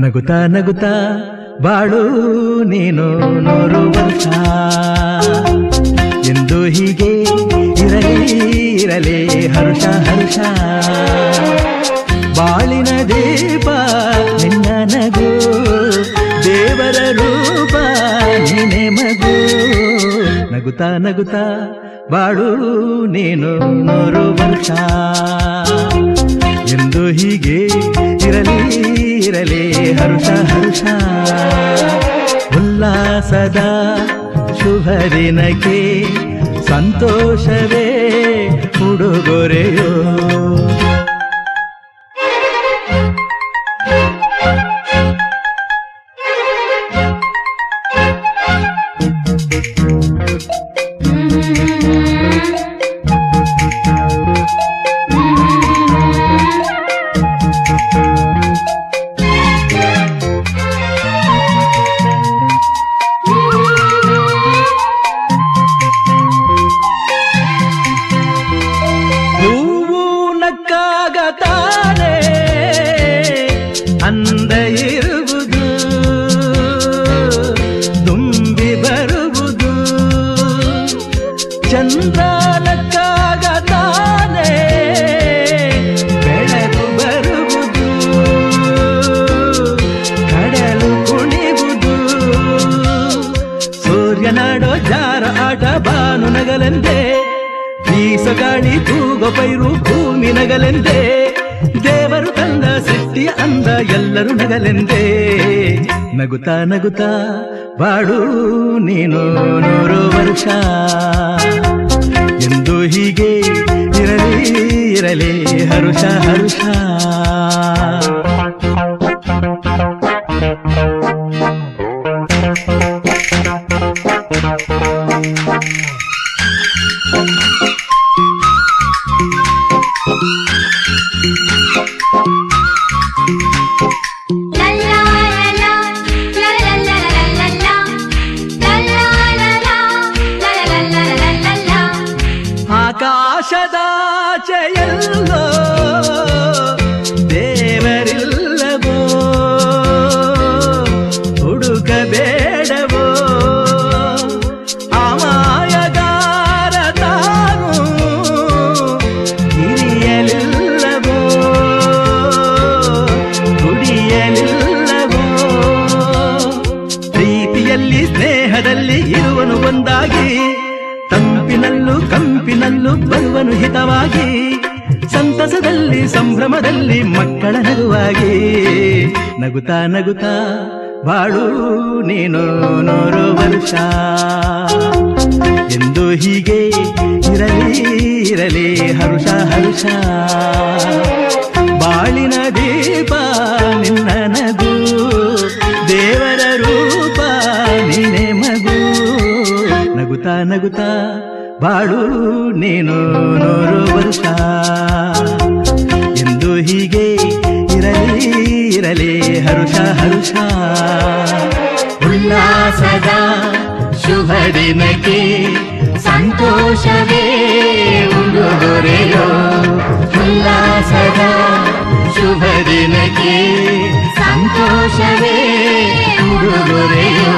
ನಗುತ್ತಾ ನಗುತ್ತಾ ಬಾಳು ನೀನು 100 ವರ್ಷ ಎಂದು ಹೀಗೆ ಇರಲಿ ಹರುಷ ಹರುಷ ಬಾಳಿನ ದೀಪ ನಿನ್ನ ನಗು ದೇವರ ರೂಪ ನೀನೆ ಮಗು ನಗುತ್ತಾ ನಗುತ್ತಾ ಬಾಳು ನೀನು 100 ವರ್ಷ ಎಂದು ಹೀಗೆ ಇರಲಿ ಹರುಷ ಹರುಷ ಉಲ್ಲಾಸದ ಶುಭ ದಿನಕ್ಕೆ ಸಂತೋಷವೇ ಉಡುಗೊರೆಯೋ ತಾನೆ ಅಂದ ಇರುವುದು ತುಂಬಿ ಬರುವುದು ಚಂದ್ರನಕ್ಕಾಗ ತಾನೆ ಬೆಳಕು ಬರುವುದು ಕಡಲು ಕುಣಿವುದು ಸೂರ್ಯನಾಡೋ ಜಾರ ಆಟ ಬಾನು ನಗಲೆಂದೇ ಬೀಸಗಾಳಿ ತೂಗೋ ಪೈರು ಭೂಮಿ ನಗಲೆಂದೇ ದೇವರು ತಂದ ಸೃಷ್ಟಿಯ ಅಂದ ಎಲ್ಲರೂ ನಗಲೆಂದೇ ನಗುತ್ತಾ ನಗುತ್ತಾ ಬಾಳು ನೀನು 100 ವರ್ಷ ಎಂದು ಹೀಗೆ ಇರಲಿ ಹರುಷ ಹರುಷ ಆಕಾಶದಾಚೆಯಲ್ಲೋ ದೇವರಿಲ್ಲವೋ ಹುಡುಕಬೇಡವೋ ಅಮಾಯಗಾರ ತಾನು ಹಿರಿಯಲಿಲ್ಲವೋ ಕುಡಿಯಲಿಲ್ಲವೋ ಪ್ರೀತಿಯಲ್ಲಿ ಸ್ನೇಹದಲ್ಲಿ ಇರುವನು ಒಂದಾಗಿ ತಂಪಿನಲ್ಲೂ ಕಂಪಿನಲ್ಲೂ ಬರುವನು ಹಿತವಾಗಿ ಸಂತಸದಲ್ಲಿ ಸಂಭ್ರಮದಲ್ಲಿ ಮಕ್ಕಳ ನಗುವಾಗಿ ನಗುತ್ತಾ ನಗುತ್ತಾ ಬಾಳು ನೀನು 100 ವರ್ಷ ಎಂದು ಹೀಗೆ ಇರಲಿ ಹರುಷ ಹರುಷ ಬಾಳಿನ ದೀಪ ನಿನ್ನ ನಗು ದೇವರ ರೂಪ ನೀನೆ ಮಗು ನಗುತ್ತಾ ನಗುತ್ತಾ ಬಾಳು ನೀನು 100 ವರ್ಷ ಎಂದು ಹೀಗೆ ಇರಲಿ ಹರುಷ ಹರುಷ ಉಲ್ಲಾಸದ ಶುಭ ದಿನಕ್ಕೆ ಸಂತೋಷವೇ ಉಡುಗೊರೆಯೋ ಉಲ್ಲಾಸದ ಶುಭ ದಿನಕ್ಕೆ ಸಂತೋಷವೇ ಉಡುಗೊರೆಯೋ